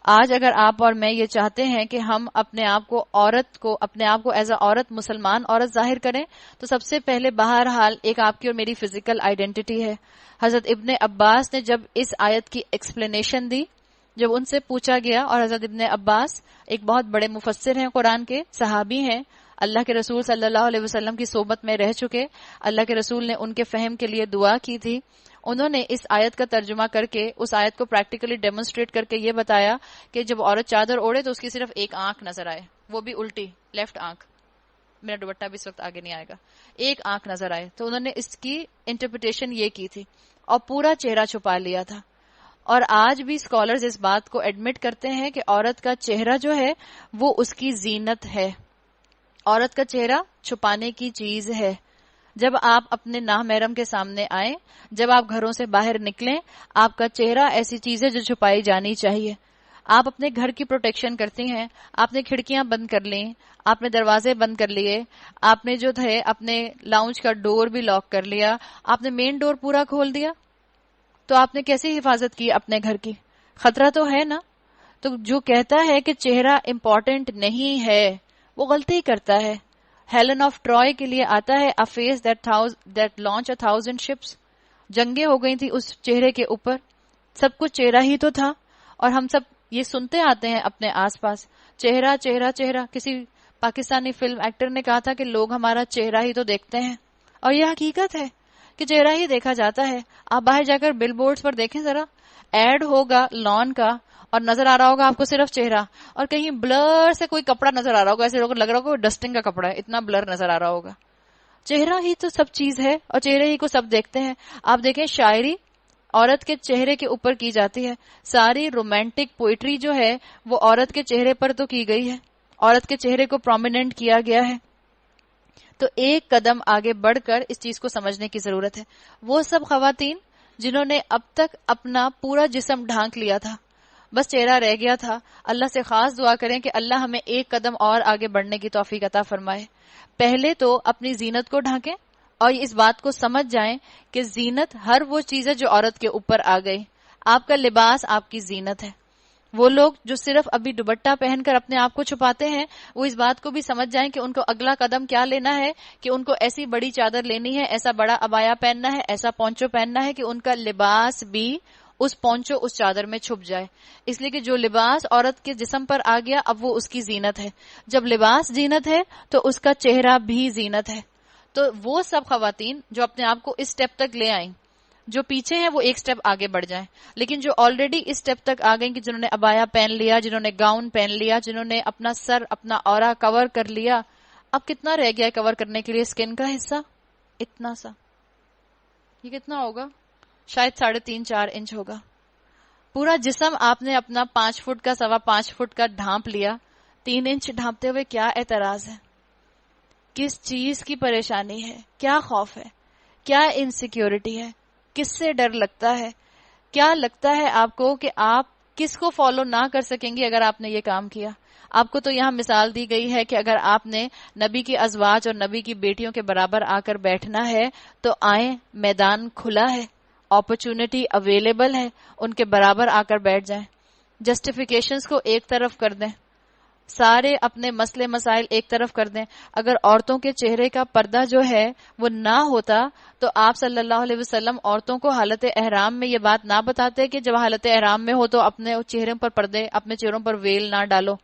آج اگر آپ اور میں یہ چاہتے ہیں کہ ہم اپنے آپ کو ایز اے عورت، مسلمان عورت ظاہر کریں، تو سب سے پہلے بہرحال ایک آپ کی اور میری فزیکل آئیڈینٹی ہے. حضرت ابن عباس نے جب اس آیت کی ایکسپلینیشن دی، جب ان سے پوچھا گیا، اور حضرت ابن عباس ایک بہت بڑے مفسر ہیں، قرآن کے صحابی ہیں، اللہ کے رسول صلی اللہ علیہ وسلم کی صحبت میں رہ چکے، اللہ کے رسول نے ان کے فہم کے لیے دعا کی تھی. انہوں نے اس آیت کا ترجمہ کر کے، اس آیت کو پریکٹیکلی ڈیمونسٹریٹ کر کے یہ بتایا کہ جب عورت چادر اوڑھے تو اس کی صرف ایک آنکھ نظر آئے، وہ بھی الٹی، لیفٹ آنکھ، میرا دوپٹہ بھی اس وقت آگے نہیں آئے گا، ایک آنکھ نظر آئے. تو انہوں نے اس کی انٹرپریٹیشن یہ کی تھی، اور پورا چہرہ چھپا لیا تھا. اور آج بھی اسکالرز اس بات کو ایڈمٹ کرتے ہیں کہ عورت کا چہرہ جو ہے وہ اس کی زینت ہے، عورت کا چہرہ چھپانے کی چیز ہے. جب آپ اپنے نامحرم کے سامنے آئیں، جب آپ گھروں سے باہر نکلیں، آپ کا چہرہ ایسی چیز ہے جو چھپائی جانی چاہیے. آپ اپنے گھر کی پروٹیکشن کرتی ہیں، آپ نے کھڑکیاں بند کر لیں، آپ نے دروازے بند کر لیے، آپ نے جو تھے اپنے لاؤنج کا ڈور بھی لاک کر لیا، آپ نے مین ڈور پورا کھول دیا، تو آپ نے کیسی حفاظت کی اپنے گھر کی؟ خطرہ تو ہے نا. تو جو کہتا ہے کہ چہرہ امپورٹنٹ نہیں ہے وہ غلطی کرتا ہے. ہیلن آف ٹرائے کے لیے آتا ہے a face that launch 1,000 ships. جنگیں ہو گئی تھی اس چہرے کے اوپر، سب کچھ چہرہ ہی تو تھا. اور ہم سب یہ سنتے آتے ہیں اپنے آس پاس، چہرہ چہرہ چہرہ. کسی پاکستانی فلم ایکٹر نے کہا تھا کہ لوگ ہمارا چہرہ ہی تو دیکھتے ہیں، اور یہ حقیقت ہے کہ چہرہ ہی دیکھا جاتا ہے. آپ باہر جا کر بل بورڈز پر دیکھیں ذرا، ایڈ ہوگا لان کا اور نظر آ رہا ہوگا آپ کو صرف چہرہ، اور کہیں بلر سے کوئی کپڑا نظر آ رہا ہوگا، ایسے لگ رہا ہوگا ڈسٹنگ کا کپڑا ہے، اتنا بلر نظر آ رہا ہوگا. چہرہ ہی تو سب چیز ہے، اور چہرے ہی کو سب دیکھتے ہیں. آپ دیکھیں شاعری عورت کے چہرے کے اوپر کی جاتی ہے، ساری رومانٹک پوئٹری جو ہے وہ عورت کے چہرے پر تو کی گئی ہے، عورت کے چہرے کو پرومیننٹ کیا گیا ہے. تو ایک قدم آگے بڑھ کر اس چیز کو سمجھنے کی ضرورت ہے. وہ سب خواتین جنہوں نے اب تک اپنا پورا جسم ڈھانک لیا تھا، بس چہرہ رہ گیا تھا، اللہ سے خاص دعا کریں کہ اللہ ہمیں ایک قدم اور آگے بڑھنے کی توفیق عطا فرمائے. پہلے تو اپنی زینت کو ڈھانکیں اور اس بات کو سمجھ جائیں کہ زینت ہر وہ چیز ہے جو عورت کے اوپر آ گئی. آپ کا لباس آپ کی زینت ہے. وہ لوگ جو صرف ابھی دوپٹہ پہن کر اپنے آپ کو چھپاتے ہیں، وہ اس بات کو بھی سمجھ جائیں کہ ان کو اگلا قدم کیا لینا ہے، کہ ان کو ایسی بڑی چادر لینی ہے، ایسا بڑا عبایا پہننا ہے، ایسا پونچو پہننا ہے کہ ان کا لباس بھی اس پونچو اس چادر میں چھپ جائے. اس لیے کہ جو لباس عورت کے جسم پر آ گیا اب وہ اس کی زینت ہے. جب لباس زینت ہے تو اس کا چہرہ بھی زینت ہے. تو وہ سب خواتین جو اپنے آپ کو اس سٹیپ تک لے آئیں، جو پیچھے ہیں وہ ایک سٹیپ آگے بڑھ جائیں، لیکن جو آلریڈی اس سٹیپ تک آ گئیں کہ جنہوں نے عبایا پہن لیا، جنہوں نے گاؤن پہن لیا، جنہوں نے اپنا سر اپنا عورہ کور کر لیا، اب کتنا رہ گیا ہے کور کرنے کے لیے؟ سکن کا حصہ اتنا سا، یہ کتنا ہوگا؟ شاید 3.5-4 انچ ہوگا. پورا جسم آپ نے اپنا 5 فٹ کا 5.25 فٹ کا ڈھانپ لیا. 3 انچ ڈھانپتے ہوئے کیا اعتراض ہے؟ کس چیز کی پریشانی ہے؟ کیا خوف ہے؟ کیا انسیکیورٹی ہے؟ کس سے ڈر لگتا ہے؟ کیا لگتا ہے آپ کو کہ آپ کس کو فالو نہ کر سکیں گی اگر آپ نے یہ کام کیا؟ آپ کو تو یہاں مثال دی گئی ہے کہ اگر آپ نے نبی کی ازواج اور نبی کی بیٹیوں کے برابر آ کر بیٹھنا ہے تو آئیں، میدان کھلا ہے، اپرچونٹی اویلیبل ہے، ان کے برابر آ کر بیٹھ جائیں. جسٹیفیکیشنز کو ایک طرف کر دیں، سارے اپنے مسئلے مسائل ایک طرف کر دیں. اگر عورتوں کے چہرے کا پردہ جو ہے وہ نہ ہوتا تو آپ صلی اللہ علیہ وسلم عورتوں کو حالت احرام میں یہ بات نہ بتاتے کہ جب حالت احرام میں ہو تو اپنے چہروں پر پردے، اپنے چہروں پر ویل نہ ڈالو.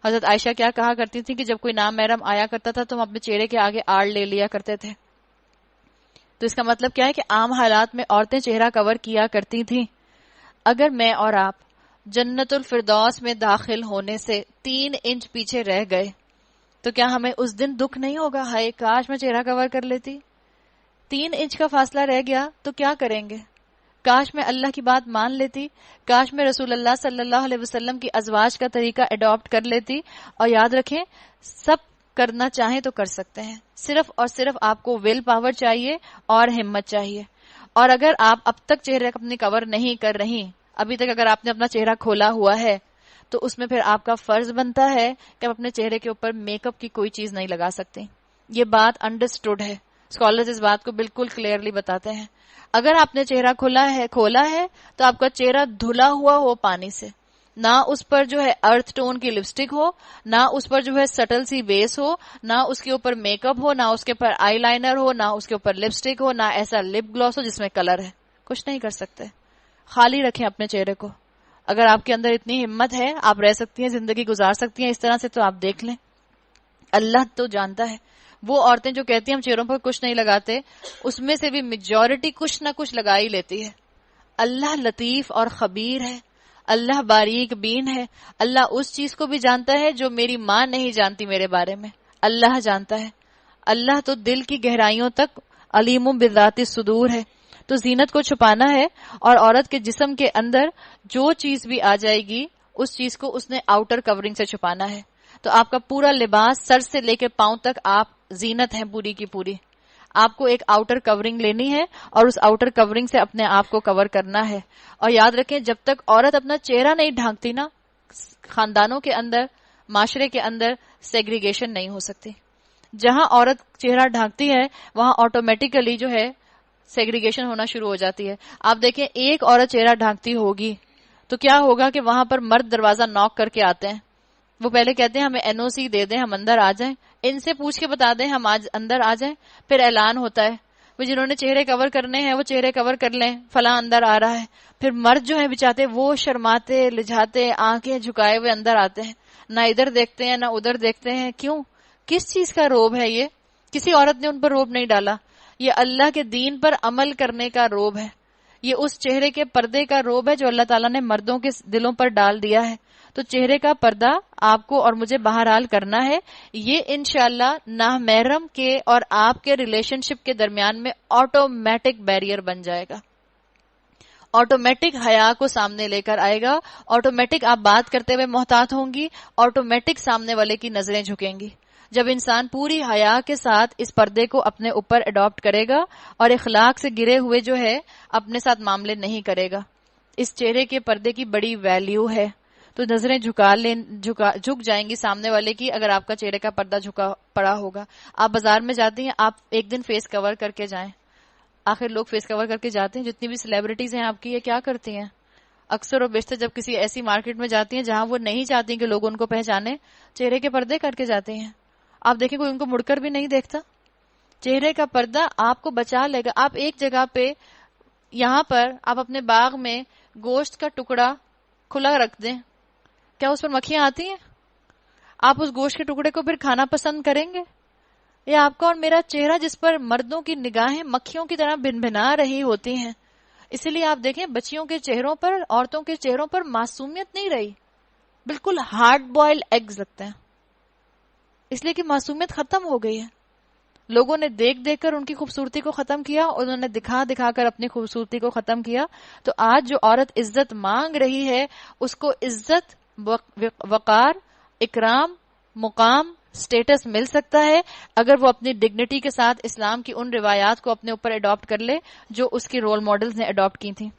حضرت عائشہ کیا کہا کرتی تھی کہ جب کوئی نامحرم آیا کرتا تھا تو ہم اپنے چہرے کے آگے آڑ لے لیا کرتے تھے. تو اس کا مطلب کیا ہے کہ عام حالات میں عورتیں چہرہ کور کیا کرتی تھیں. اگر میں اور آپ جنت الفردوس میں داخل ہونے سے 3 انچ پیچھے رہ گئے تو کیا ہمیں اس دن دکھ نہیں ہوگا؟ ہائے کاش میں چہرہ کور کر لیتی. 3 انچ کا فاصلہ رہ گیا تو کیا کریں گے؟ کاش میں اللہ کی بات مان لیتی، کاش میں رسول اللہ صلی اللہ علیہ وسلم کی ازواج کا طریقہ اڈاپٹ کر لیتی. اور یاد رکھیں سب کرنا چاہیں تو کر سکتے ہیں، صرف اور صرف آپ کو ول پاور چاہیے اور ہمت چاہیے. اور اگر آپ اب تک چہرے اپنی کور نہیں کر رہی، ابھی تک اگر آپ نے اپنا چہرہ کھولا ہوا ہے تو اس میں پھر آپ کا فرض بنتا ہے کہ آپ اپنے چہرے کے اوپر میک اپ کی کوئی چیز نہیں لگا سکتے. یہ بات انڈرسٹوڈ ہے، اسکالرز اس بات کو بالکل کلیئرلی بتاتے ہیں. اگر آپ نے چہرہ کھولا ہے تو آپ کا چہرہ دھلا ہوا ہو پانی سے، نہ اس پر جو ہے ارتھ ٹون کی لپسٹک ہو، نہ اس پر جو ہے سٹل سی بیس ہو، نہ اس کے اوپر میک اپ ہو، نہ اس کے اوپر آئی لائنر ہو، نہ اس کے اوپر لپسٹک ہو، نہ ایسا لپ گلوس ہو جس میں کلر ہے. کچھ نہیں کر سکتے. خالی رکھیں اپنے چہرے کو. اگر آپ کے اندر اتنی ہمت ہے، آپ رہ سکتی ہیں، زندگی گزار سکتی ہیں اس طرح سے، تو آپ دیکھ لیں. اللہ تو جانتا ہے. وہ عورتیں جو کہتی ہیں ہم چہروں پر کچھ نہیں لگاتے، اس میں سے بھی میجورٹی کچھ نہ کچھ لگا ہی لیتی ہے. اللہ لطیف اور خبیر ہے، اللہ باریک بین ہے. اللہ اس چیز کو بھی جانتا ہے جو میری ماں نہیں جانتی میرے بارے میں. اللہ جانتا ہے. اللہ تو دل کی گہرائیوں تک علیم بذات الصدور ہے. تو زینت کو چھپانا ہے، اور عورت کے جسم کے اندر جو چیز بھی آ جائے گی اس چیز کو اس نے آؤٹر کورنگ سے چھپانا ہے. تو آپ کا پورا لباس سر سے لے کے پاؤں تک آپ زینت ہیں پوری کی پوری. آپ کو ایک آؤٹر کورنگ لینی ہے اور اس آؤٹر کورنگ سے اپنے آپ کو کور کرنا ہے. اور یاد رکھیں جب تک عورت اپنا چہرہ نہیں ڈھانکتی نا، خاندانوں کے اندر، معاشرے کے اندر سیگریگیشن نہیں ہو سکتی. جہاں عورت چہرہ ڈھانکتی ہے وہاں آٹومیٹیکلی جو ہے سیگریگیشن ہونا شروع ہو جاتی ہے. آپ دیکھیں ایک عورت چہرہ ڈھانکتی ہوگی تو کیا ہوگا کہ وہاں پر مرد دروازہ ناک کر کے آتے ہیں. وہ پہلے کہتے ہیں ہمیں این او سی دے دیں، ہم اندر آ جائیں، ان سے پوچھ کے بتا دیں ہم آج اندر آ جائیں. پھر اعلان ہوتا ہے وہ جنہوں نے چہرے کور کرنے ہیں وہ چہرے کور کر لیں، فلاں اندر آ رہا ہے. پھر مرد جو ہیں بچاتے وہ شرماتے لجھاتے آنکھیں جھکائے ہوئے اندر آتے ہیں، نہ ادھر دیکھتے ہیں نہ ادھر دیکھتے ہیں. کیوں؟ کس چیز کا روب ہے یہ؟ کسی عورت نے ان پر روب نہیں ڈالا. یہ اللہ کے دین پر عمل کرنے کا روب ہے. یہ اس چہرے کے پردے کا روب ہے جو اللہ تعالیٰ نے مردوں کے دلوں پر ڈال دیا ہے. تو چہرے کا پردہ آپ کو اور مجھے بہرحال کرنا ہے. یہ انشاءاللہ نامحرم کے اور آپ کے ریلیشن شپ کے درمیان میں آٹومیٹک بیریئر بن جائے گا. آٹومیٹک حیا کو سامنے لے کر آئے گا. آٹومیٹک آپ بات کرتے ہوئے محتاط ہوں گی. آٹومیٹک سامنے والے کی نظریں جھکیں گی. جب انسان پوری حیا کے ساتھ اس پردے کو اپنے اوپر اڈاپٹ کرے گا اور اخلاق سے گرے ہوئے جو ہے اپنے ساتھ معاملے نہیں کرے گا. اس چہرے کے پردے کی بڑی ویلیو ہے. تو نظریں جھک جائیں گی سامنے والے کی اگر آپ کا چہرے کا پردہ جھکا پڑا ہوگا. آپ بازار میں جاتے ہیں، آپ ایک دن فیس کور کر کے جائیں. آخر لوگ فیس کور کر کے جاتے ہیں. جتنی بھی سیلیبریٹیز ہیں آپ کی، یہ کیا کرتی ہیں؟ اکثر و بیشتر جب کسی ایسی مارکیٹ میں جاتی ہیں جہاں وہ نہیں چاہتی کہ لوگ ان کو پہچانے، چہرے کے پردے کر کے جاتے ہیں. آپ دیکھیں کوئی ان کو مڑ کر بھی نہیں دیکھتا. چہرے کا پردہ آپ کو بچا لے گا. آپ ایک جگہ پہ یہاں پر آپ اپنے باغ میں گوشت کا ٹکڑا کھلا رکھ دیں، کیا اس پر مکھیاں آتی ہیں؟ آپ اس گوشت کے ٹکڑے کو پھر کھانا پسند کریں گے؟ یا آپ کا اور میرا چہرہ جس پر مردوں کی نگاہیں مکھیوں کی طرح بن بنا رہی ہوتی ہیں. اسی لیے آپ دیکھیں بچیوں کے چہروں پر، عورتوں کے چہروں پر معصومیت نہیں رہی. بالکل ہارڈ بوائل ایگز لگتے ہیں، اس لیے کہ معصومیت ختم ہو گئی ہے. لوگوں نے دیکھ دیکھ کر ان کی خوبصورتی کو ختم کیا، اور انہوں نے دکھا دکھا کر اپنی خوبصورتی کو ختم کیا. تو آج جو عورت عزت مانگ رہی ہے اس کو عزت، وقار، اکرام، مقام، سٹیٹس مل سکتا ہے اگر وہ اپنی ڈگنیٹی کے ساتھ اسلام کی ان روایات کو اپنے اوپر اڈاپٹ کر لے جو اس کی رول ماڈلز نے اڈاپٹ کی تھیں،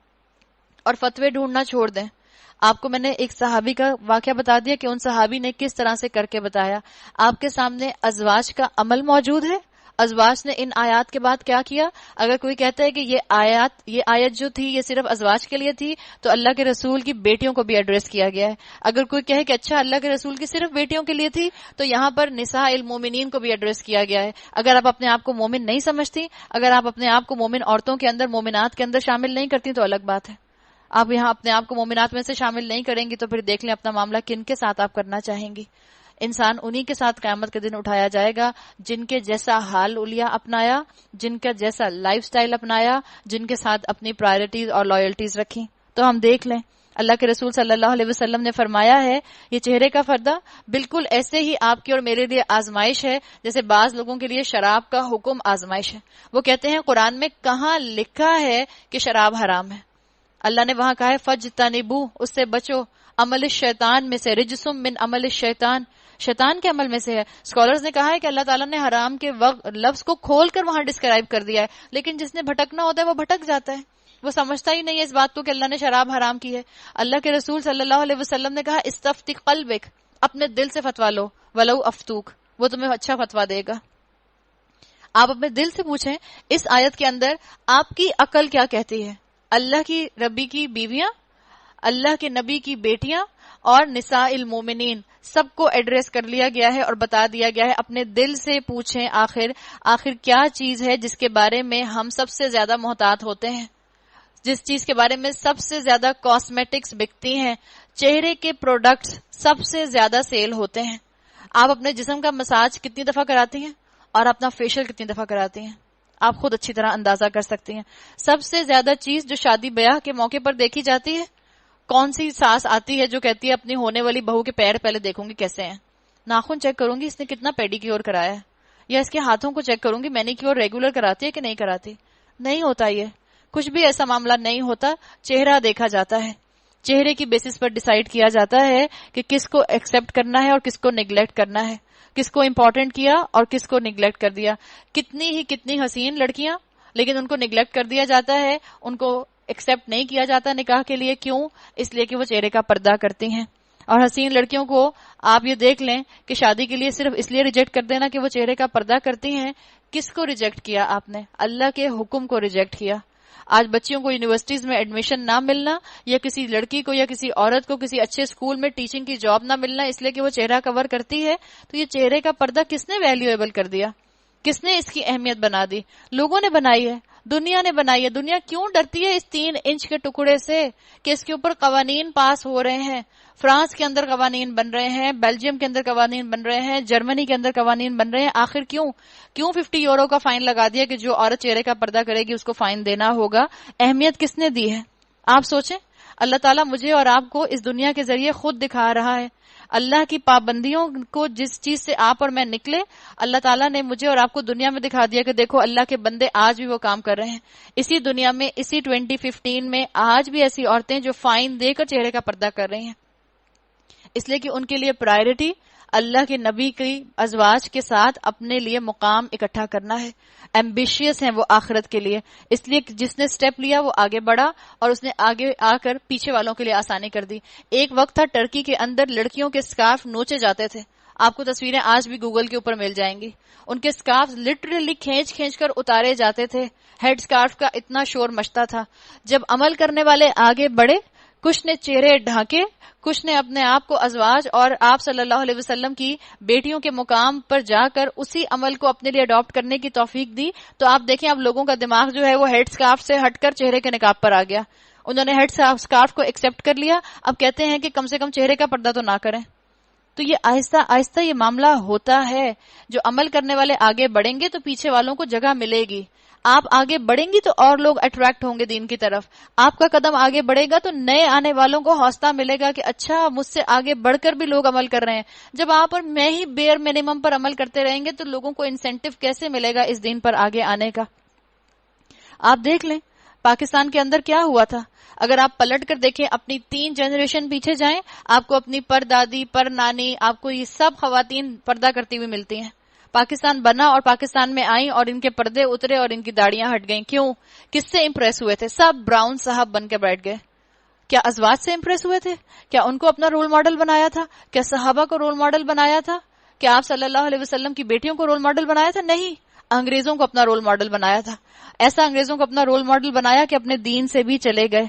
اور فتوے ڈھونڈنا چھوڑ دیں. آپ کو میں نے ایک صحابی کا واقعہ بتا دیا کہ ان صحابی نے کس طرح سے کر کے بتایا. آپ کے سامنے ازواج کا عمل موجود ہے. ازواج نے ان آیات کے بعد کیا کیا؟ اگر کوئی کہتا ہے کہ یہ آیت جو تھی یہ صرف ازواج کے لیے تھی، تو اللہ کے رسول کی بیٹیوں کو بھی ایڈریس کیا گیا ہے. اگر کوئی کہے کہ اچھا اللہ کے رسول کی صرف بیٹیوں کے لیے تھی، تو یہاں پر نساء المومنین کو بھی ایڈریس کیا گیا ہے. اگر آپ اپنے آپ کو مومن نہیں سمجھتی، اگر آپ اپنے آپ کو مومن عورتوں کے اندر، مومنات کے اندر شامل نہیں کرتی تو الگ بات ہے. آپ یہاں اپنے آپ کو مومنات میں سے شامل نہیں کریں گی تو پھر دیکھ لیں اپنا معاملہ کن کے ساتھ آپ کرنا چاہیں گی. انسان انہی کے ساتھ قیامت کے دن اٹھایا جائے گا جن کے جیسا حال الیا اپنایا، جن کا جیسا لائف سٹائل اپنایا، جن کے ساتھ اپنی پرائرٹیز اور لائلٹیز رکھی. تو ہم دیکھ لیں اللہ کے رسول صلی اللہ علیہ وسلم نے فرمایا ہے یہ چہرے کا پردہ بالکل ایسے ہی آپ کی اور میرے لیے آزمائش ہے جیسے بعض لوگوں کے لیے شراب کا حکم آزمائش ہے. وہ کہتے ہیں قرآن میں کہاں لکھا ہے کہ شراب حرام ہے؟ اللہ نے وہاں کہا ہے فجتنبو، اس سے بچو، عمل الشیطان میں سے، رجسم من عمل الشیطان، شیطان کے عمل میں سے ہے. اسکالرز نے کہا ہے کہ اللہ تعالیٰ نے حرام کے لفظ کو کھول کر وہاں ڈسکرائب کر دیا ہے، لیکن جس نے بھٹکنا ہوتا ہے وہ بھٹک جاتا ہے، وہ سمجھتا ہی نہیں ہے اس بات کو کہ اللہ نے شراب حرام کی ہے. اللہ کے رسول صلی اللہ علیہ وسلم نے کہا استفتی قلبک، اپنے دل سے فتوا لو، ولو افتوک، وہ تمہیں اچھا فتوا دے گا. آپ اپنے دل سے پوچھیں اس آیت کے اندر آپ کی عقل کیا کہتی ہے؟ اللہ کی ربی کی بیویاں، اللہ کے نبی کی بیٹیاں اور نساء المومنین سب کو ایڈریس کر لیا گیا ہے اور بتا دیا گیا ہے اپنے دل سے پوچھیں آخر کیا چیز ہے جس کے بارے میں ہم سب سے زیادہ محتاط ہوتے ہیں، جس چیز کے بارے میں سب سے زیادہ کاسمیٹکس بکتی ہیں، چہرے کے پروڈکٹس سب سے زیادہ سیل ہوتے ہیں. آپ اپنے جسم کا مساج کتنی دفعہ کراتی ہیں اور اپنا فیشل کتنی دفعہ کراتی ہیں، آپ خود اچھی طرح اندازہ کر سکتی ہیں. سب سے زیادہ چیز جو شادی بیاہ کے موقع پر دیکھی جاتی ہے، کون سی ساس آتی ہے جو کہتی ہے اپنی ہونے والی بہو کے پیر پہلے دیکھوں گی کیسے ہیں، ناخن چیک کروں گی اس نے کتنا پیڈی کیور کرایا ہے، یا اس کے ہاتھوں کو چیک کروں گی مینی کیور ریگولر کراتی ہے کہ نہیں کراتی. نہیں ہوتا، یہ کچھ بھی ایسا معاملہ نہیں ہوتا. چہرہ دیکھا جاتا ہے، چہرے کی بیسس پر ڈیسائیڈ کیا جاتا ہے کہ کس کو ایکسپٹ کرنا ہے اور کس کو نیگلیکٹ کرنا ہے، کس کو امپورٹنٹ کیا اور کس کو نیگلیکٹ کر دیا. کتنی حسین لڑکیاں، لیکن ان کو نیگلیکٹ کر دیا جاتا ہے، ان کو ایکسپٹ نہیں کیا جاتا نکاح کے لیے. کیوں؟ اس لیے کہ وہ چہرے کا پردہ کرتی ہیں. اور حسین لڑکیوں کو آپ یہ دیکھ لیں کہ شادی کے لیے صرف اس لیے ریجیکٹ کر دینا کہ وہ چہرے کا پردہ کرتی ہیں. کس کو ریجیکٹ کیا آپ نے؟ اللہ کے حکم کو ریجیکٹ کیا. آج بچیوں کو یونیورسٹیز میں ایڈمیشن نہ ملنا، یا کسی لڑکی کو یا کسی عورت کو کسی اچھے اسکول میں ٹیچنگ کی جاب نہ ملنا اس لیے کہ وہ چہرہ کور کرتی ہے، تو یہ چہرے کا پردہ کس نے ویلیویبل کر دیا؟ کس نے اس کی اہمیت بنا دی؟ لوگوں نے بنائی ہے، دنیا نے بنائی ہے. دنیا کیوں ڈرتی ہے اس 3 انچ کے ٹکڑے سے کہ اس کے اوپر قوانین پاس ہو رہے ہیں؟ فرانس کے اندر قوانین بن رہے ہیں، بیلجیم کے اندر قوانین بن رہے ہیں، جرمنی کے اندر قوانین بن رہے ہیں. آخر کیوں 50 یورو کا فائن لگا دیا کہ جو عورت چہرے کا پردہ کرے گی اس کو فائن دینا ہوگا؟ اہمیت کس نے دی ہے؟ آپ سوچیں. اللہ تعالیٰ مجھے اور آپ کو اس دنیا کے ذریعے خود دکھا رہا ہے. اللہ کی پابندیوں کو جس چیز سے آپ اور میں نکلے، اللہ تعالیٰ نے مجھے اور آپ کو دنیا میں دکھا دیا کہ دیکھو اللہ کے بندے آج بھی وہ کام کر رہے ہیں. اسی دنیا میں، اسی 2015 میں آج بھی ایسی عورتیں جو فائن دے کر چہرے کا پردہ کر رہی ہیں، اس لیے کہ ان کے لیے پرائرٹی اللہ کے نبی کی ازواج کے ساتھ اپنے لیے مقام اکٹھا کرنا ہے. ایمبیشیس ہیں وہ آخرت کے لیے، اس لیے جس نے سٹیپ لیا وہ آگے بڑھا اور اس نے آگے آ کر پیچھے والوں کے لیے آسانی کر دی. ایک وقت تھا ٹرکی کے اندر لڑکیوں کے سکارف نوچے جاتے تھے. آپ کو تصویریں آج بھی گوگل کے اوپر مل جائیں گی. ان کے سکارف لٹرلی کھینچ کر اتارے جاتے تھے. ہیڈ سکارف کا اتنا شور مچتا تھا. جب عمل کرنے والے آگے بڑھے، کچھ نے چہرے ڈھانکے، کچھ نے اپنے آپ کو ازواج اور آپ صلی اللہ علیہ وسلم کی بیٹیوں کے مقام پر جا کر اسی عمل کو اپنے لیے اڈاپٹ کرنے کی توفیق دی. تو آپ دیکھیں اب لوگوں کا دماغ جو ہے وہ ہیڈ سکارف سے ہٹ کر چہرے کے نقاب پر آ گیا. انہوں نے ہیڈ سکارف کو ایکسپٹ کر لیا، اب کہتے ہیں کہ کم سے کم چہرے کا پردہ تو نہ کریں. تو یہ آہستہ آہستہ یہ معاملہ ہوتا ہے. جو عمل کرنے والے آگے بڑھیں گے تو پیچھے والوں کو جگہ ملے گی. آپ آگے بڑھیں گی تو اور لوگ اٹریکٹ ہوں گے دین کی طرف. آپ کا قدم آگے بڑھے گا تو نئے آنے والوں کو حوصلہ ملے گا کہ اچھا مجھ سے آگے بڑھ کر بھی لوگ عمل کر رہے ہیں. جب آپ اور میں ہی بیئر منیمم پر عمل کرتے رہیں گے تو لوگوں کو انسینٹیو کیسے ملے گا اس دین پر آگے آنے کا؟ آپ دیکھ لیں پاکستان کے اندر کیا ہوا تھا. اگر آپ پلٹ کر دیکھیں، اپنی 3 جنریشن پیچھے جائیں، آپ کو اپنی پر دادی، پر نانی، آپ کو یہ سب خواتین پردہ کرتی ہوئی ملتی ہیں. پاکستان بنا اور پاکستان میں آئیں اور ان کے پردے اترے اور ان کی داڑیاں ہٹ گئیں. کیوں؟ کس سے امپریس ہوئے تھے؟ سب براؤن صاحب بن کے بیٹھ گئے. کیا ازواج سے امپریس ہوئے تھے؟ کیا ان کو اپنا رول ماڈل بنایا تھا؟ کیا صحابہ کو رول ماڈل بنایا تھا؟ کیا آپ صلی اللہ علیہ وسلم کی بیٹیوں کو رول ماڈل بنایا تھا؟ نہیں، انگریزوں کو اپنا رول ماڈل بنایا تھا. ایسا انگریزوں کو اپنا رول ماڈل بنایا کہ اپنے دین سے بھی چلے گئے.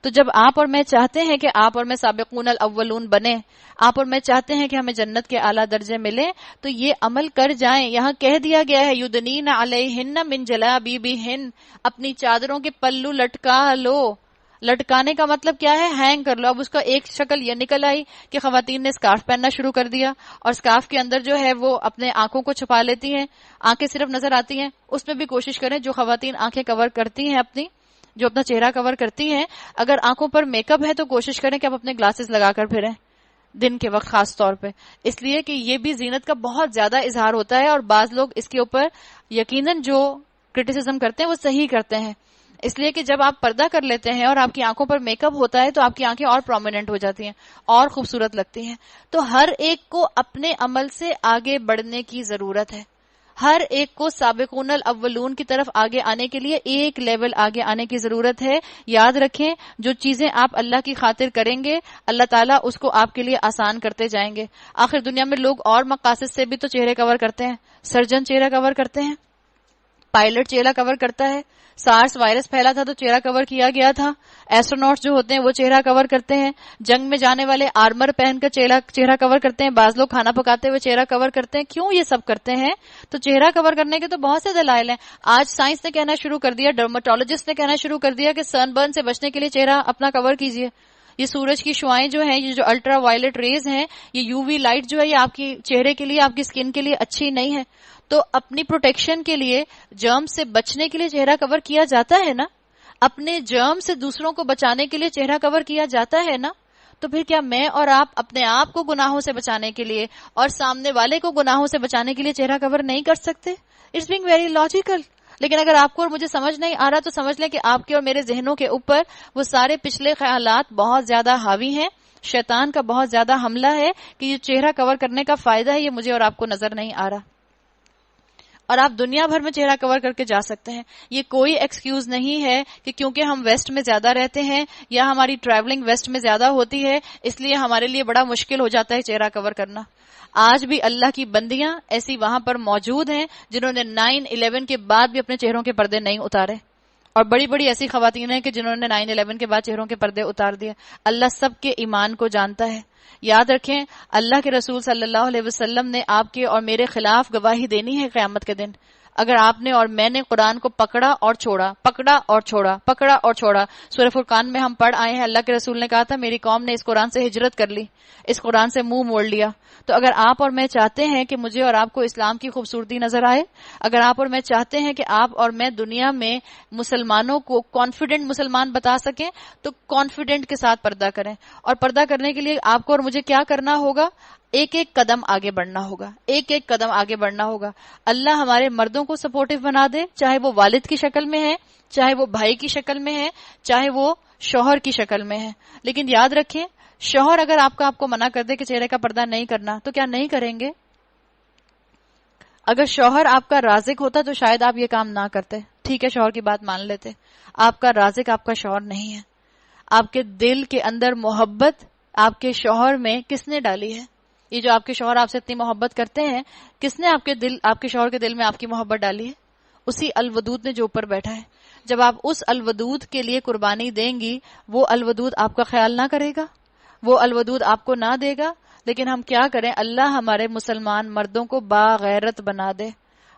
تو جب آپ اور میں چاہتے ہیں کہ آپ اور میں سابقون الاولون بنے، آپ اور میں چاہتے ہیں کہ ہمیں جنت کے اعلیٰ درجے ملیں، تو یہ عمل کر جائیں. یہاں کہہ دیا گیا ہے یدنین علیہن من جلابیبہن، اپنی چادروں کے پلو لٹکا لو. لٹکانے کا مطلب کیا ہے؟ ہینگ کر لو. اب اس کا ایک شکل یہ نکل آئی کہ خواتین نے سکارف پہننا شروع کر دیا اور سکارف کے اندر جو ہے وہ اپنے آنکھوں کو چھپا لیتی ہیں، آنکھیں صرف نظر آتی ہیں. اس میں بھی کوشش کریں جو خواتین آنکھیں کور کرتی ہیں اپنی، جو اپنا چہرہ کور کرتی ہیں، اگر آنکھوں پر میک اپ ہے تو کوشش کریں کہ آپ اپنے گلاسز لگا کر پھریں دن کے وقت خاص طور پہ، اس لیے کہ یہ بھی زینت کا بہت زیادہ اظہار ہوتا ہے. اور بعض لوگ اس کے اوپر یقیناً جو کرٹیسزم کرتے ہیں وہ صحیح کرتے ہیں، اس لیے کہ جب آپ پردہ کر لیتے ہیں اور آپ کی آنکھوں پر میک اپ ہوتا ہے تو آپ کی آنکھیں اور پرومیننٹ ہو جاتی ہیں اور خوبصورت لگتی ہیں. تو ہر ایک کو اپنے عمل سے آگے بڑھنے کی ضرورت ہے. ہر ایک کو سابقون الاولون کی طرف آگے آنے کے لیے ایک لیول آگے آنے کی ضرورت ہے. یاد رکھیں جو چیزیں آپ اللہ کی خاطر کریں گے اللہ تعالیٰ اس کو آپ کے لیے آسان کرتے جائیں گے. آخر دنیا میں لوگ اور مقاصد سے بھی تو چہرے کور کرتے ہیں. سرجن چہرہ کور کرتے ہیں، پائلٹ چہرہ کور کرتا ہے. سارس وائرس پھیلا تھا تو چہرہ کور کیا گیا تھا. ایسٹروناٹس جو ہوتے ہیں وہ چہرہ کور کرتے ہیں. جنگ میں جانے والے آرمر پہن کر چہرہ کور کرتے ہیں. بعض لوگ کھانا پکاتے ہوئے چہرہ کور کرتے ہیں. کیوں یہ سب کرتے ہیں؟ تو چہرہ کور کرنے کے تو بہت سے دلائل ہیں. آج سائنس نے کہنا شروع کر دیا, ڈرماٹولوجسٹ نے کہنا شروع کر دیا کہ سن برن سے بچنے کے لیے چہرہ اپنا کور کیجیے. یہ سورج کی شعائیں جو ہیں, یہ جو الٹرا وائلٹ ریز ہیں, یہ یو وی لائٹ جو ہے, یہ آپ کی چہرے کے لیے, آپ کی اسکن کے لیے اچھی نہیں ہے. تو اپنی پروٹیکشن کے لیے, جرم سے بچنے کے لیے چہرہ کور کیا جاتا ہے نا. اپنے جرم سے دوسروں کو بچانے کے لیے چہرہ کور کیا جاتا ہے نا. تو پھر کیا میں اور آپ اپنے آپ کو گناہوں سے بچانے کے لیے اور سامنے والے کو گناہوں سے بچانے کے لیے چہرہ کور نہیں کر سکتے؟ It's being very logical. لیکن اگر آپ کو اور مجھے سمجھ نہیں آ رہا تو سمجھ لیں کہ آپ کے اور میرے ذہنوں کے اوپر وہ سارے پچھلے خیالات بہت زیادہ حاوی ہیں. شیطان کا بہت زیادہ حملہ ہے کہ یہ چہرہ کور کرنے کا فائدہ ہے, یہ مجھے اور آپ کو نظر نہیں آ رہا. اور آپ دنیا بھر میں چہرہ کور کر کے جا سکتے ہیں. یہ کوئی ایکسکیوز نہیں ہے کہ کیونکہ ہم ویسٹ میں زیادہ رہتے ہیں یا ہماری ٹریولنگ ویسٹ میں زیادہ ہوتی ہے اس لیے ہمارے لیے بڑا مشکل ہو جاتا ہے چہرہ کور کرنا. آج بھی اللہ کی بندیاں ایسی وہاں پر موجود ہیں جنہوں نے 9/11 کے بعد بھی اپنے چہروں کے پردے نہیں اتارے, اور بڑی بڑی ایسی خواتین ہیں کہ جنہوں نے 9/11 کے بعد چہروں کے پردے اتار دیے. اللہ سب کے ایمان کو جانتا ہے. یاد رکھیں, اللہ کے رسول صلی اللہ علیہ وسلم نے آپ کے اور میرے خلاف گواہی دینی ہے قیامت کے دن. اگر آپ نے اور میں نے قرآن کو پکڑا اور چھوڑا, پکڑا اور چھوڑا, پکڑا اور چھوڑا. سورہ فرقان میں ہم پڑھ آئے ہیں, اللہ کے رسول نے کہا تھا میری قوم نے اس قرآن سے ہجرت کر لی, اس قرآن سے منہ موڑ لیا. تو اگر آپ اور میں چاہتے ہیں کہ مجھے اور آپ کو اسلام کی خوبصورتی نظر آئے, اگر آپ اور میں چاہتے ہیں کہ آپ اور میں دنیا میں مسلمانوں کو کانفیڈنٹ مسلمان بتا سکیں, تو کانفیڈنٹ کے ساتھ پردہ کریں. اور پردہ کرنے کے لیے آپ کو اور مجھے کیا کرنا ہوگا؟ ایک ایک قدم آگے بڑھنا ہوگا, ایک ایک قدم آگے بڑھنا ہوگا. اللہ ہمارے مردوں کو سپورٹیو بنا دے, چاہے وہ والد کی شکل میں ہے, چاہے وہ بھائی کی شکل میں ہے, چاہے وہ شوہر کی شکل میں ہے. لیکن یاد رکھیں, شوہر اگر آپ کو منع کر دے کہ چہرے کا پردہ نہیں کرنا, تو کیا نہیں کریں گے؟ اگر شوہر آپ کا رازق ہوتا تو شاید آپ یہ کام نہ کرتے. ٹھیک ہے, شوہر کی بات مان لیتے. آپ کا رازق آپ کا شوہر نہیں ہے. آپ کے دل کے اندر محبت آپ کے شوہر میں کس نے ڈالی ہے؟ یہ جو آپ کے شوہر آپ سے اتنی محبت کرتے ہیں, کس نے آپ کے شوہر کے دل میں آپ کی محبت ڈالی ہے؟ اسی الودود نے جو اوپر بیٹھا ہے. جب آپ اس الودود کے لیے قربانی دیں گی, وہ الودود آپ کا خیال نہ کرے گا, وہ الودود آپ کو نہ دے گا. لیکن ہم کیا کریں, اللہ ہمارے مسلمان مردوں کو باغیرت بنا دے.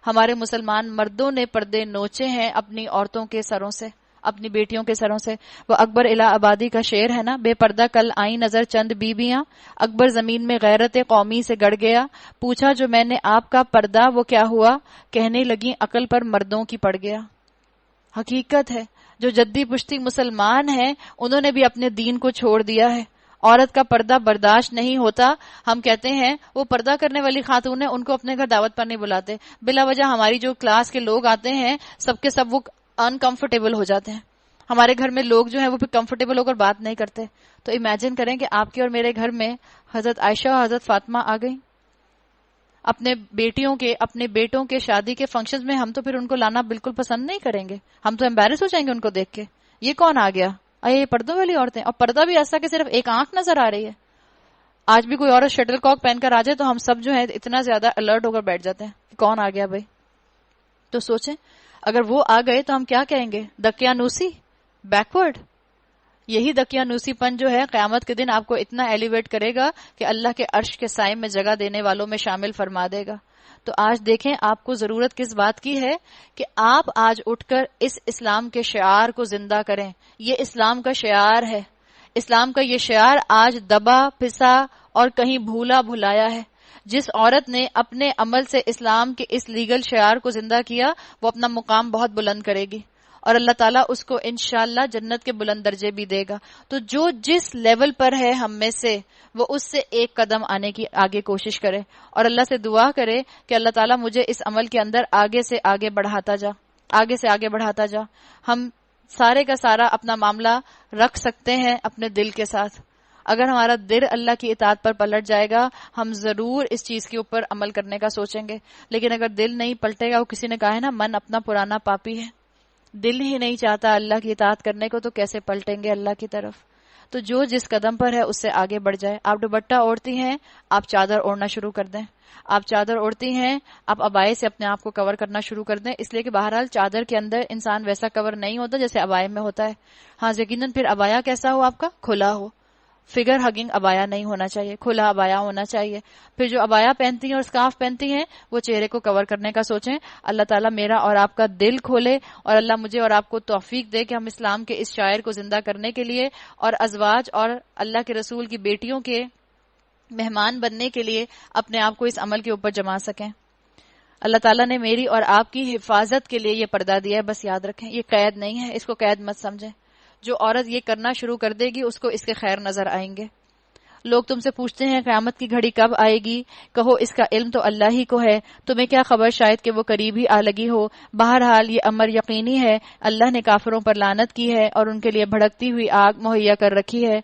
ہمارے مسلمان مردوں نے پردے نوچے ہیں اپنی عورتوں کے سروں سے, اپنی بیٹیوں کے سروں سے. وہ اکبر الہ آبادی کا شعر ہے نا, بے پردہ کل آئی نظر چند بیویاں, اکبر زمین میں غیرت قومی سے گڑ گیا, پوچھا جو میں نے آپ کا پردہ وہ کیا ہوا, کہنے لگی عقل پر مردوں کی پڑ گیا. حقیقت ہے, جو جدی پشتی مسلمان ہیں انہوں نے بھی اپنے دین کو چھوڑ دیا ہے. عورت کا پردہ برداشت نہیں ہوتا. ہم کہتے ہیں وہ پردہ کرنے والی خاتون ہے, ان کو اپنے گھر دعوت پر نہیں بلاتے. بلا وجہ ہماری جو کلاس کے لوگ آتے ہیں سب کے سب وہ انکمفرٹیبل ہو جاتے ہیں. ہمارے گھر میں لوگ جو ہیں وہ پھر کمفرٹیبل ہو کر بات نہیں کرتے. تو امیجن کریں کہ آپ کے اور میرے گھر میں حضرت عائشہ اور حضرت فاطمہ آ گئی اپنے بیٹیوں کے, اپنے بیٹوں کے شادی کے فنکشنز میں. ہم تو پھر ان کو لانا بالکل پسند نہیں کریں گے, ہم تو ایمبیرس ہو جائیں گے ان کو دیکھ کے. یہ کون آ گیا, یہ پردوں والی عورتیں, اور پردہ بھی ایسا کہ صرف ایک آنکھ نظر آ رہی ہے. آج بھی کوئی عورت شٹل کاک پہن کر آ جائے تو ہم سب جو ہے اتنا زیادہ الرٹ ہو کر بیٹھ جاتے ہیں کہ کون آ گیا بھائی. تو سوچیں اگر وہ آ گئے تو ہم کیا کہیں گے, دقیانوسی, بیکورڈ. یہی دقیانوسی پن جو ہے قیامت کے دن آپ کو اتنا ایلیویٹ کرے گا کہ اللہ کے عرش کے سائے میں جگہ دینے والوں میں شامل فرما دے گا. تو آج دیکھیں آپ کو ضرورت کس بات کی ہے کہ آپ آج اٹھ کر اس اسلام کے شعار کو زندہ کریں. یہ اسلام کا شعار ہے. اسلام کا یہ شعار آج دبا پھسا اور کہیں بھولا بھلایا ہے. جس عورت نے اپنے عمل سے اسلام کے اس لیگل شعار کو زندہ کیا وہ اپنا مقام بہت بلند کرے گی, اور اللہ تعالیٰ اس کو انشاءاللہ جنت کے بلند درجے بھی دے گا. تو جو جس لیول پر ہے ہم میں سے, وہ اس سے ایک قدم آنے کی آگے کوشش کرے, اور اللہ سے دعا کرے کہ اللہ تعالیٰ مجھے اس عمل کے اندر آگے سے آگے بڑھاتا جا, آگے سے آگے بڑھاتا جا. ہم سارے کا سارا اپنا معاملہ رکھ سکتے ہیں اپنے دل کے ساتھ. اگر ہمارا دل اللہ کی اطاعت پر پلٹ جائے گا ہم ضرور اس چیز کے اوپر عمل کرنے کا سوچیں گے. لیکن اگر دل نہیں پلٹے گا, وہ کسی نے کہا ہے نا من اپنا پرانا پاپی ہے, دل ہی نہیں چاہتا اللہ کی اطاعت کرنے کو, تو کیسے پلٹیں گے اللہ کی طرف. تو جو جس قدم پر ہے اس سے آگے بڑھ جائے. آپ دوپٹہ اوڑھتی ہیں، آپ چادر اوڑھنا شروع کر دیں. آپ چادر اوڑھتی ہیں، آپ ابائے سے اپنے آپ کو کور کرنا شروع کر دیں، اس لیے کہ بہرحال چادر کے اندر انسان ویسا کور نہیں ہوتا جیسے ابائے میں ہوتا ہے. ہاں یقیناً پھر ابایا کیسا ہو آپ کا؟ کھلا ہو. فگر ہگنگ ابایا نہیں ہونا چاہیے، کھلا ابایا ہونا چاہیے. پھر جو ابایا پہنتی ہیں اور اسکارف پہنتی ہیں وہ چہرے کو کور کرنے کا سوچیں. اللہ تعالیٰ میرا اور آپ کا دل کھولے اور اللہ مجھے اور آپ کو توفیق دے کہ ہم اسلام کے اس شاعر کو زندہ کرنے کے لیے اور ازواج اور اللہ کے رسول کی بیٹیوں کے مہمان بننے کے لیے اپنے آپ کو اس عمل کے اوپر جما سکیں. اللہ تعالیٰ نے میری اور آپ کی حفاظت کے لیے یہ پردہ دیا ہے، بس یاد رکھیں یہ قید نہیں ہے، اس کو قید مت سمجھیں. جو عورت یہ کرنا شروع کر دے گی اس کو اس کے خیر نظر آئیں گے. لوگ تم سے پوچھتے ہیں قیامت کی گھڑی کب آئے گی؟ کہو اس کا علم تو اللہ ہی کو ہے، تمہیں کیا خبر شاید کہ وہ قریب ہی آ لگی ہو. بہرحال یہ امر یقینی ہے، اللہ نے کافروں پر لعنت کی ہے اور ان کے لیے بھڑکتی ہوئی آگ مہیا کر رکھی ہے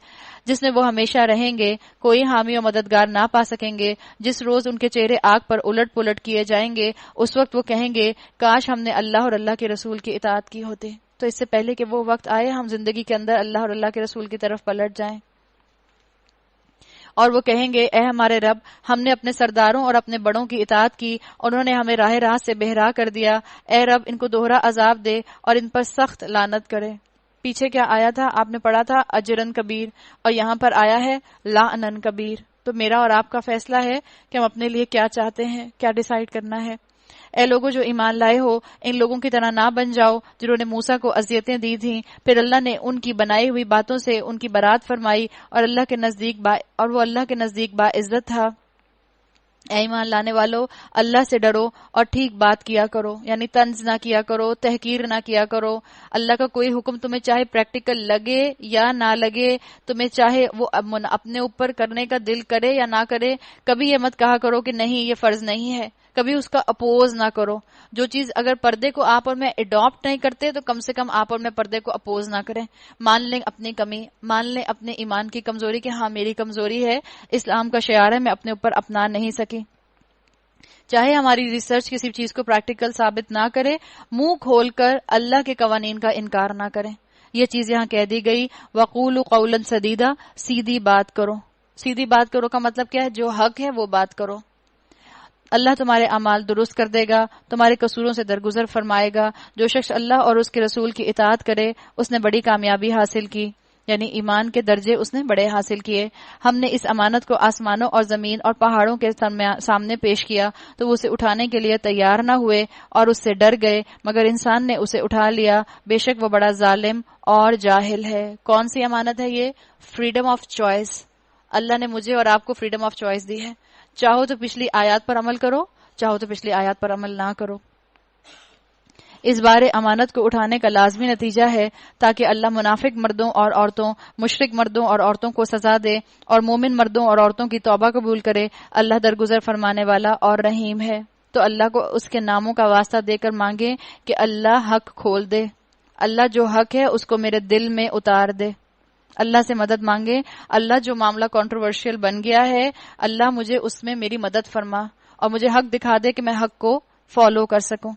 جس میں وہ ہمیشہ رہیں گے، کوئی حامی و مددگار نہ پا سکیں گے. جس روز ان کے چہرے آگ پر الٹ پلٹ کیے جائیں گے اس وقت وہ کہیں گے کاش ہم نے اللہ اور اللہ کے رسول کی اطاعت کی ہوتی. تو اس سے پہلے کہ وہ وقت آئے ہم زندگی کے اندر اللہ اور اللہ کے رسول کی طرف پلٹ جائیں. اور وہ کہیں گے اے ہمارے رب، ہم نے اپنے سرداروں اور اپنے بڑوں کی اطاعت کی، انہوں نے ہمیں راہ راست سے بہرا کر دیا. اے رب ان کو دوہرا عذاب دے اور ان پر سخت لعنت کرے. پیچھے کیا آیا تھا؟ آپ نے پڑھا تھا اجرن کبیر، اور یہاں پر آیا ہے لعنن کبیر. تو میرا اور آپ کا فیصلہ ہے کہ ہم اپنے لیے کیا چاہتے ہیں، کیا ڈیسائیڈ کرنا ہے. اے لوگوں جو ایمان لائے ہو، ان لوگوں کی طرح نہ بن جاؤ جنہوں نے موسیٰ کو اذیتیں دی تھیں، پھر اللہ نے ان کی بنائی ہوئی باتوں سے ان کی برات فرمائی اور وہ اللہ کے نزدیک باعزت تھا. اے ایمان لانے والو، اللہ سے ڈرو اور ٹھیک بات کیا کرو، یعنی طنز نہ کیا کرو، تحقیر نہ کیا کرو. اللہ کا کوئی حکم تمہیں چاہے پریکٹیکل لگے یا نہ لگے، تمہیں چاہے وہ اپنے اوپر کرنے کا دل کرے یا نہ کرے، کبھی یہ مت کہا کرو کہ نہیں یہ فرض نہیں ہے. کبھی اس کا اپوز نہ کرو. جو چیز اگر پردے کو آپ اور میں اڈاپٹ نہیں کرتے تو کم سے کم آپ اور میں پردے کو اپوز نہ کریں. مان لیں اپنی کمی، مان لیں اپنے ایمان کی کمزوری کہ ہاں میری کمزوری ہے، اسلام کا شعار ہے، میں اپنے اوپر اپنا نہیں سکی. چاہے ہماری ریسرچ کسی چیز کو پریکٹیکل ثابت نہ کرے، منہ کھول کر اللہ کے قوانین کا انکار نہ کریں. یہ چیز یہاں کہہ دی گئی وَقُولُوا قَوْلًا سَدِيدًا، سیدھی بات کرو. سیدھی بات کرو کا مطلب کیا ہے؟ جو حق ہے وہ بات کرو. اللہ تمہارے اعمال درست کر دے گا، تمہارے قصوروں سے درگزر فرمائے گا. جو شخص اللہ اور اس کے رسول کی اطاعت کرے اس نے بڑی کامیابی حاصل کی، یعنی ایمان کے درجے اس نے بڑے حاصل کیے. ہم نے اس امانت کو آسمانوں اور زمین اور پہاڑوں کے سامنے پیش کیا تو وہ اسے اٹھانے کے لیے تیار نہ ہوئے اور اس سے ڈر گئے، مگر انسان نے اسے اٹھا لیا. بے شک وہ بڑا ظالم اور جاہل ہے. کون سی امانت ہے یہ؟ Freedom of choice. اللہ نے مجھے اور آپ کو فریڈم آف چوائس دی ہے. چاہو تو پچھلی آیات پر عمل کرو، چاہو تو پچھلی آیات پر عمل نہ کرو. اس بار امانت کو اٹھانے کا لازمی نتیجہ ہے تاکہ اللہ منافق مردوں اور عورتوں، مشرک مردوں اور عورتوں کو سزا دے اور مومن مردوں اور عورتوں کی توبہ قبول کرے. اللہ درگزر فرمانے والا اور رحیم ہے. تو اللہ کو اس کے ناموں کا واسطہ دے کر مانگے کہ اللہ حق کھول دے. اللہ جو حق ہے اس کو میرے دل میں اتار دے. اللہ سے مدد مانگے. اللہ جو معاملہ کنٹروورشل بن گیا ہے، اللہ مجھے اس میں میری مدد فرما اور مجھے حق دکھا دے کہ میں حق کو فالو کر سکوں.